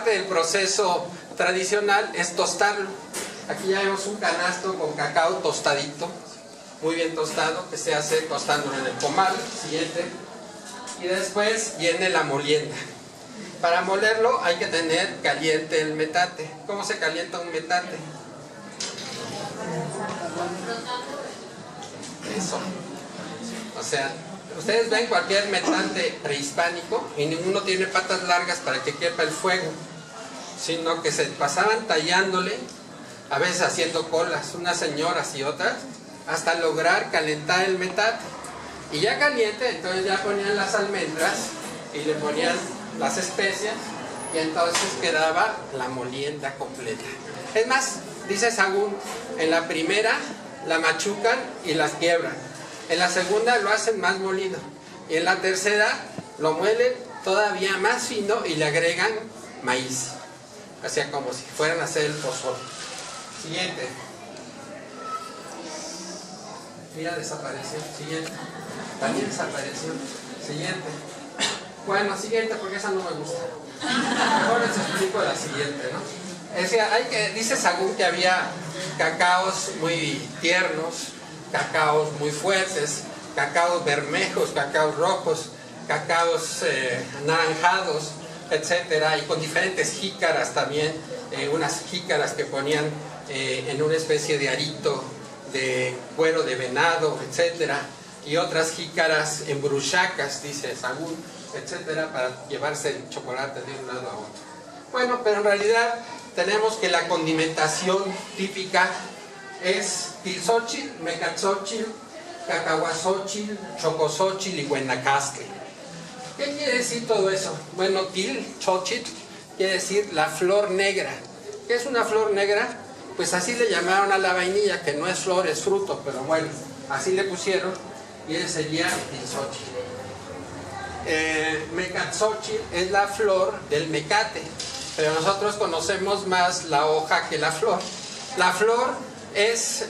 parte del proceso tradicional es tostarlo. Aquí ya vemos un canasto con cacao tostadito, muy bien tostado, que se hace tostándolo en el comal. Siguiente. Y después viene la molienda. Para molerlo hay que tener caliente el metate. ¿Cómo se calienta un metate? Eso. O sea, ustedes ven cualquier metate prehispánico y ninguno tiene patas largas para que quepa el fuego, sino que se pasaban tallándole, a veces haciendo colas, unas señoras y otras, hasta lograr calentar el metate. Y ya caliente, entonces ya ponían las almendras y le ponían las especias y entonces quedaba la molienda completa. Es más, dice Sahagún, en la primera la machucan y las quiebran, en la segunda lo hacen más molido y en la tercera lo muelen todavía más fino y le agregan maíz, o sea, como si fueran a hacer el pozole. Siguiente. Mira, desapareció. Siguiente. También desapareció. Siguiente. Bueno, siguiente, porque esa no me gusta. Mejor les explico la siguiente, ¿no? Es decir, dice Sahagún que había cacaos muy tiernos, cacaos muy fuertes, cacaos bermejos, cacaos rojos, cacaos anaranjados, etcétera, y con diferentes jícaras también, unas jícaras que ponían en una especie de arito de cuero de venado, etcétera, y otras jícaras en bruchacas, dice Sahagún, etcétera, para llevarse el chocolate de un lado a otro. Bueno, pero en realidad tenemos que la condimentación típica es tilxóchitl, mecatzóchitl, cacahuazóchitl, chocosóchitl y huenacastle. ¿Qué quiere decir todo eso? Bueno, tilxóchitl quiere decir la flor negra. ¿Qué es una flor negra? Pues así le llamaron a la vainilla, que no es flor, es fruto, pero bueno, así le pusieron, y ese sería tilxóchitl. Mecatzóchitl es la flor del mecate, pero nosotros conocemos más la hoja que la flor. La flor es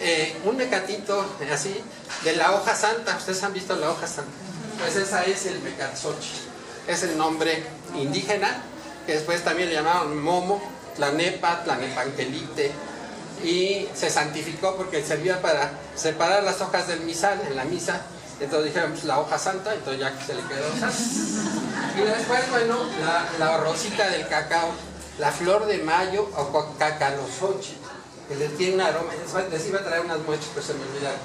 un mecatito así, de la hoja santa. ¿Ustedes han visto la hoja santa? Pues esa es el mecatzóchitl. Es el nombre indígena, que después también le llamaron momo, tlanepa, tlanepanquelite, y se santificó porque servía para separar las hojas del misal en la misa. Entonces dijeron, pues la hoja santa, entonces ya que se le quedó santa. Y después, bueno, la rosita del cacao, la flor de mayo o cacalozóchitl, que les tiene un aroma. Les iba a traer unas muestras, pero se me olvidaron.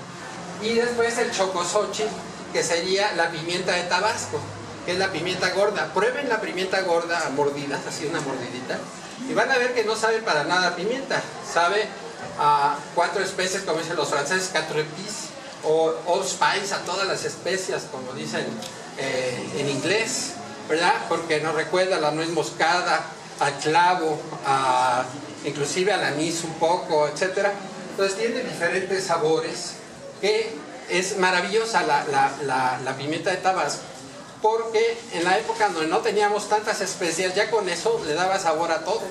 Y después el chocosóchitl, que sería la pimienta de Tabasco, que es la pimienta gorda. Prueben la pimienta gorda a mordidas, así una mordidita, y van a ver que no sabe para nada a pimienta. Sabe a 4 especies, como dicen los franceses, 4 épices, o allspice, a todas las especias, como dicen en inglés, ¿verdad? Porque nos recuerda a la nuez moscada, al clavo, inclusive al anís un poco, etcétera. Entonces tiene diferentes sabores, que es maravillosa la pimienta de Tabasco, porque en la época donde no teníamos tantas especias, ya con eso le daba sabor a todo.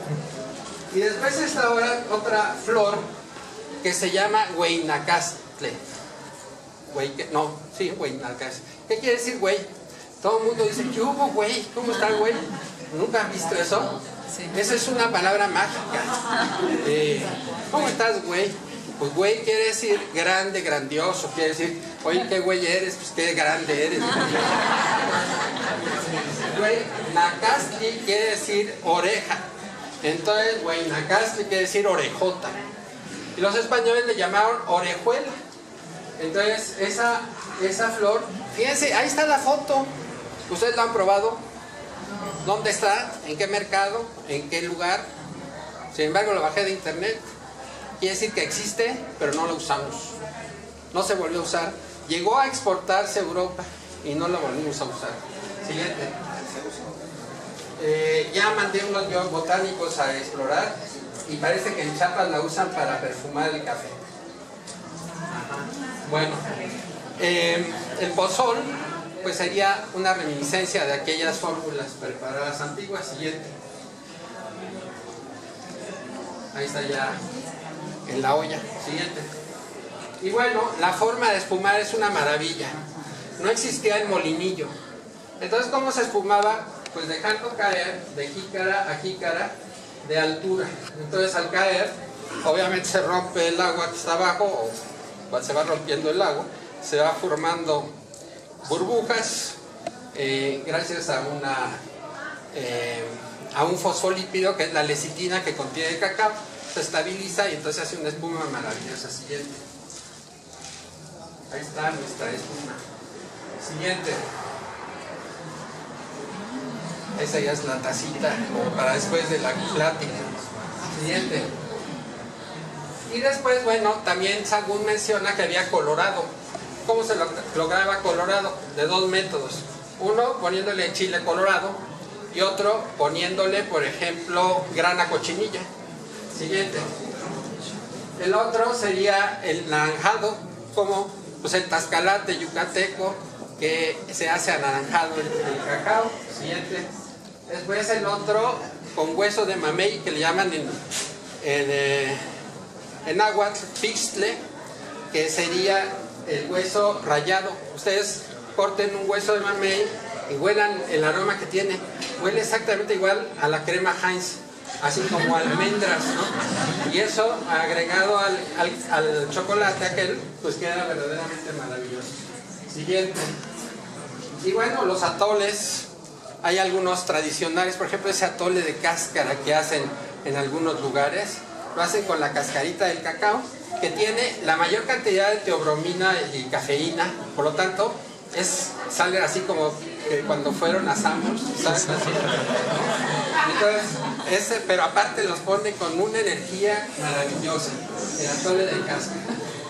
Y después está ahora otra flor que se llama huenacastle. Huenacastle. ¿Qué quiere decir güey? Todo el mundo dice, ¿qué hubo, güey? ¿Cómo está, güey? ¿Nunca has visto eso? Sí. Esa es una palabra mágica. ¿Cómo estás, güey? Pues güey quiere decir grande, grandioso. Quiere decir, oye, ¿qué güey eres? Pues qué grande eres. Güey, nacastle quiere decir oreja. Entonces, güey, nacastle quiere decir orejota. Y los españoles le llamaron orejuela. Entonces, esa flor, fíjense, ahí está la foto. ¿Ustedes la han probado? ¿Dónde está? ¿En qué mercado? ¿En qué lugar? Sin embargo, lo bajé de internet. Quiere decir que existe, pero no lo usamos. No se volvió a usar. Llegó a exportarse a Europa y no lo volvimos a usar. Siguiente. Ya mandé unos botánicos a explorar y parece que en Chiapas la usan para perfumar el café. Ajá. Bueno, el pozol pues sería una reminiscencia de aquellas fórmulas preparadas antiguas. Siguiente. Ahí está ya en la olla. Siguiente. Y bueno, la forma de espumar es una maravilla. No existía el molinillo. Entonces, ¿cómo se espumaba? pues dejando caer de jícara a jícara de altura. Entonces al caer, obviamente se rompe el agua que está abajo, o se va rompiendo el agua, se va formando burbujas gracias a un fosfolípido que es la lecitina que contiene el cacao, se estabiliza y entonces hace una espuma maravillosa. Siguiente. Ahí está nuestra espuma. Siguiente. Esa ya es la tacita, como para después de la plática. Siguiente. Y después, bueno, también Sahagún menciona que había colorado. ¿Cómo se lograba colorado? De dos métodos. Uno, poniéndole chile colorado, y otro, poniéndole, por ejemplo, grana cochinilla. Siguiente. El otro sería el naranjado, como pues el tascalate yucateco, que se hace anaranjado el cacao. Siguiente. Después el otro con hueso de mamey, que le llaman en náhuatl pixtle, que sería el hueso rallado. Ustedes corten un hueso de mamey y huelan el aroma que tiene. Huele exactamente igual a la crema Heinz, así como almendras, ¿no? Y eso agregado al chocolate aquel, pues queda verdaderamente maravilloso. Siguiente. Y bueno, los atoles, hay algunos tradicionales, por ejemplo ese atole de cáscara que hacen en algunos lugares, lo hacen con la cascarita del cacao, que tiene la mayor cantidad de teobromina y cafeína, por lo tanto sale así como que cuando fueron a Samos, ¿sabes? Así. Entonces, pero aparte los pone con una energía maravillosa, el atole de cáscara.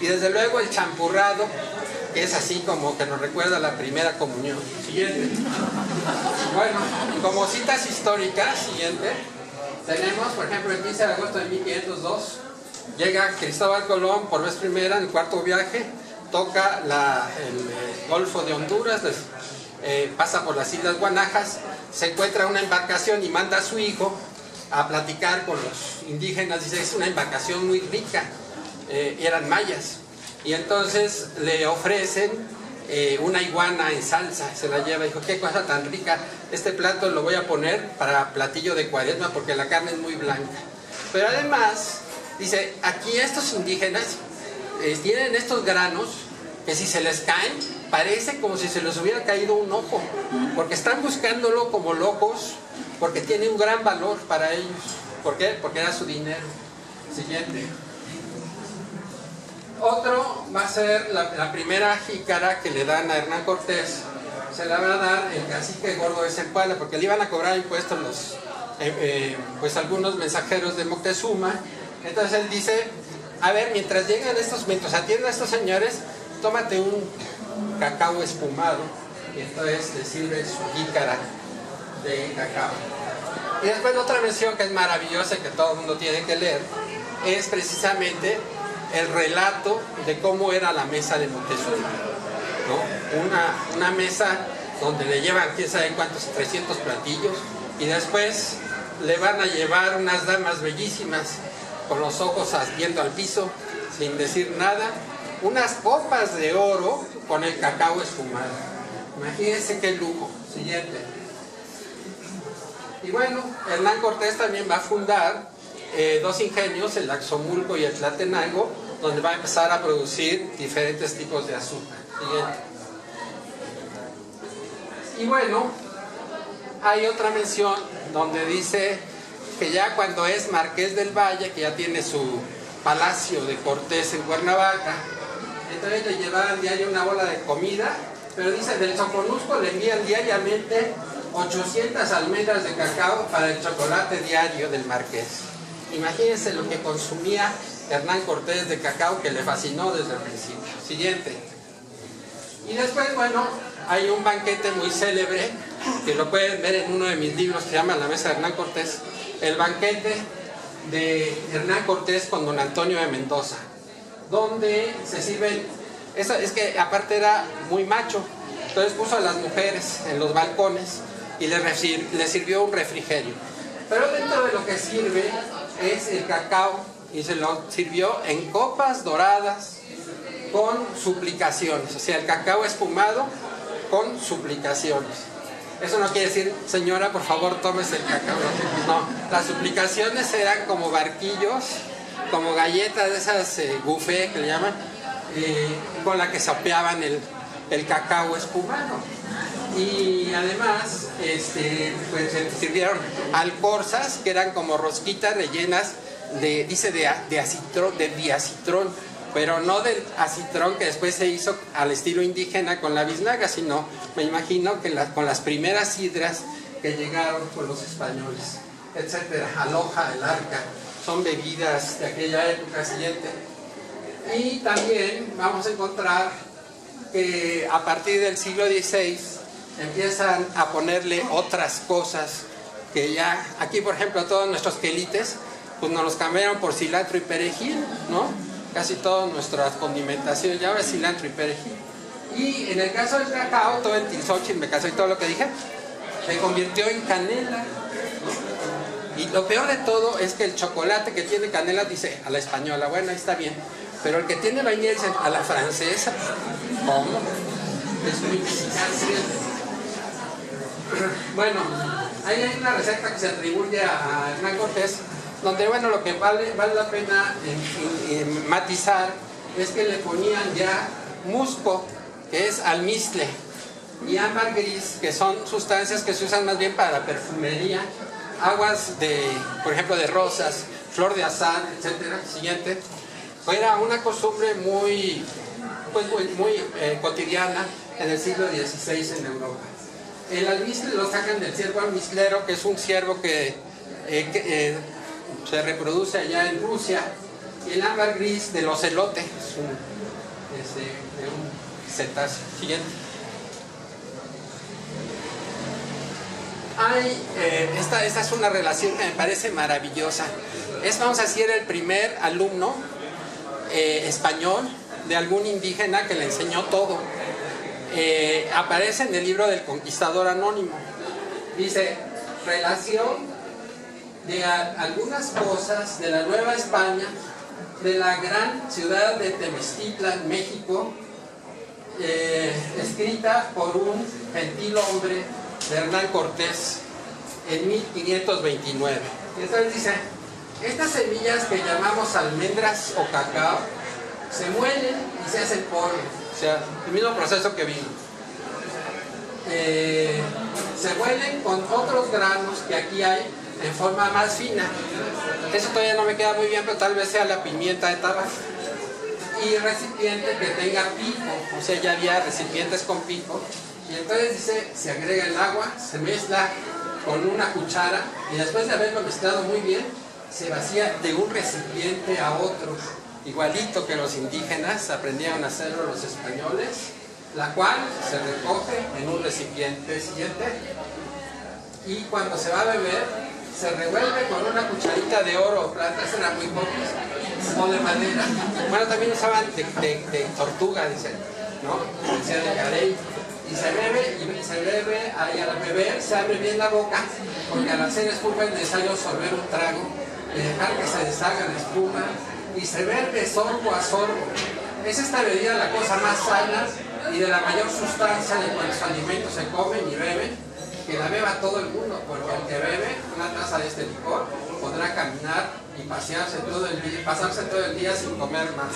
Y desde luego el champurrado, que es así como que nos recuerda a la primera comunión. Siguiente. Bueno, como citas históricas, siguiente, tenemos, por ejemplo, el 15 de agosto de 1502, llega Cristóbal Colón por vez primera en el cuarto viaje, toca el Golfo de Honduras, pasa por las Islas Guanajas, se encuentra una embarcación y manda a su hijo a platicar con los indígenas. Dice, es una embarcación muy rica, eran mayas, y entonces le ofrecen una iguana en salsa, se la lleva y dijo, qué cosa tan rica, este plato lo voy a poner para platillo de Cuaresma porque la carne es muy blanca. Pero además, dice, aquí estos indígenas tienen estos granos que si se les caen, parece como si se les hubiera caído un ojo, porque están buscándolo como locos, porque tiene un gran valor para ellos. ¿Por qué? Porque era su dinero. Siguiente. Otro va a ser la primera jícara que le dan a Hernán Cortés. Se la va a dar el cacique gordo de Zempoala, porque le iban a cobrar impuestos pues algunos mensajeros de Moctezuma. Entonces él dice, a ver, mientras atiendan a estos señores, tómate un cacao espumado, y entonces te sirve su jícara de cacao. Y después otra mención que es maravillosa y que todo el mundo tiene que leer, es precisamente el relato de cómo era la mesa de Moctezuma, ¿no? Una mesa donde le llevan quién sabe cuántos, 300 platillos, y después le van a llevar unas damas bellísimas con los ojos viendo al piso sin decir nada, unas copas de oro con el cacao espumado. Imagínense qué lujo. Siguiente. Y bueno, Hernán Cortés también va a fundar dos ingenios, el Axomulco y el Tlatenango, donde va a empezar a producir diferentes tipos de azúcar. Siguiente. Y bueno, hay otra mención donde dice que ya cuando es Marqués del Valle, que ya tiene su palacio de Cortés en Cuernavaca, entonces le llevaban diario una bola de comida, pero dice, del Soconusco le envían diariamente 800 almendras de cacao para el chocolate diario del Marqués. Imagínense lo que consumía Hernán Cortés de cacao, que le fascinó desde el principio. Siguiente. Y después, bueno, hay un banquete muy célebre, que lo pueden ver en uno de mis libros, que se llama La Mesa de Hernán Cortés, el banquete de Hernán Cortés con don Antonio de Mendoza, donde se sirven, eso es que aparte era muy macho, entonces puso a las mujeres en los balcones y les sirvió un refrigerio. Pero dentro de lo que sirve es el cacao, y se lo sirvió en copas doradas con suplicaciones, o sea, el cacao espumado con suplicaciones. Eso no quiere decir, señora, por favor, tómese el cacao. No, las suplicaciones eran como barquillos, como galletas de esas buffet que le llaman, con la que sapeaban el cacao espumado. Y además, pues se sirvieron alcorzas, que eran como rosquitas rellenas de diacitrón, pero no del acitrón que después se hizo al estilo indígena con la biznaga, sino me imagino que con las primeras sidras que llegaron con los españoles, etcétera. Aloja, el arca, son bebidas de aquella época siguiente. Y también vamos a encontrar que a partir del siglo XVI empiezan a ponerle otras cosas que ya, aquí por ejemplo todos nuestros quelites, pues nos los cambiaron por cilantro y perejil, ¿no? Casi todas nuestras condimentaciones ya ahora es cilantro y perejil. Y en el caso del cacao, todo el tilsóchil, y todo lo que dije, se convirtió en canela, ¿no? Y lo peor de todo es que el chocolate que tiene canela dice a la española, bueno, ahí está bien, pero el que tiene vainilla dice a la francesa, ¿cómo? Es muy mexicano. Bueno, ahí hay una receta que se atribuye a Hernán Cortés, donde, bueno, lo que vale la pena matizar es que le ponían ya musco, que es almizcle, y ámbar gris, que son sustancias que se usan más bien para la perfumería, aguas por ejemplo, de rosas, flor de azahar, etcétera. Siguiente. Era una costumbre muy cotidiana en el siglo XVI en Europa. El almizcle lo sacan del ciervo almizclero, que es un ciervo que se reproduce allá en Rusia, y el ámbar gris del ocelote, es de un cetáceo. Siguiente. Esta es una relación que me parece maravillosa. Vamos a decir, el primer alumno español de algún indígena que le enseñó todo. Aparece en el libro del Conquistador Anónimo. Dice, relación de algunas cosas de la Nueva España, de la gran ciudad de Temixtitlan, México, escrita por un gentil hombre de Hernán Cortés en 1529. Y entonces dice, estas semillas que llamamos almendras o cacao se muelen y se hacen polvo. O sea, el mismo proceso que vino. Se muelen con otros granos que aquí hay en forma más fina. Eso todavía no me queda muy bien, pero tal vez sea la pimienta de Tabasco. Y recipiente que tenga pico, o sea, ya había recipientes con pico. Y entonces dice, se agrega el agua, se mezcla con una cuchara y después de haberlo mezclado muy bien, se vacía de un recipiente a otro, igualito que los indígenas aprendieron a hacerlo los españoles, la cual se recoge en un recipiente siguiente y cuando se va a beber se revuelve con una cucharita de oro o plata, eso era muy poco, o de madera. Bueno, también usaban de tortuga, dicen, ¿no? Decía de carey. Y se bebe, y al beber se abre bien la boca, porque al hacer espuma es necesario sorber un trago, y dejar que se deshaga la espuma, y se bebe sorbo a sorbo. Es esta bebida la cosa más sana y de la mayor sustancia de cuantos alimentos se comen y beben, que la beba todo el mundo, porque el que bebe una taza de este licor podrá caminar y pasarse todo el día sin comer más.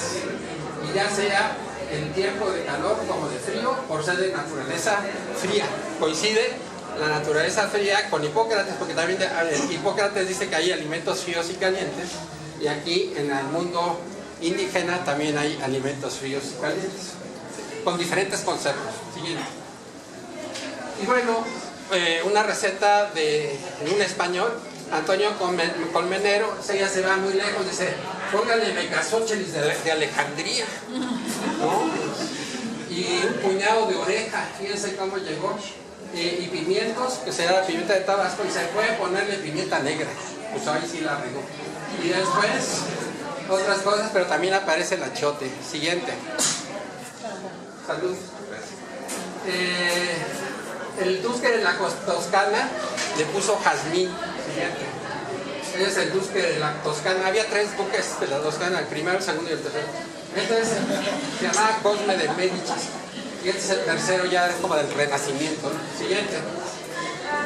Y ya sea en tiempo de calor como de frío, por ser de naturaleza fría. Coincide la naturaleza fría con Hipócrates, porque también Hipócrates dice que hay alimentos fríos y calientes, y aquí en el mundo indígena también hay alimentos fríos y calientes, con diferentes conceptos. Siguiente. Y bueno, una receta de un español, Antonio Colmenero, ella se va muy lejos, dice, póngale mecazóchelis de Alejandría, ¿no? Y un puñado de oreja, fíjense cómo llegó, y pimientos, que será la pimienta de Tabasco, y se puede ponerle pimienta negra, pues ahí sí la regó. Y después, otras cosas, pero también aparece el achiote. Siguiente. Salud. El duque de la Toscana le puso jazmín. Siguiente. Ese es el duque de la Toscana. Había 3 duques de la Toscana, el primero, el segundo y el tercero. Este se llamaba Cosme de Médicis. Y este es el tercero, ya es como del Renacimiento, ¿no? Siguiente.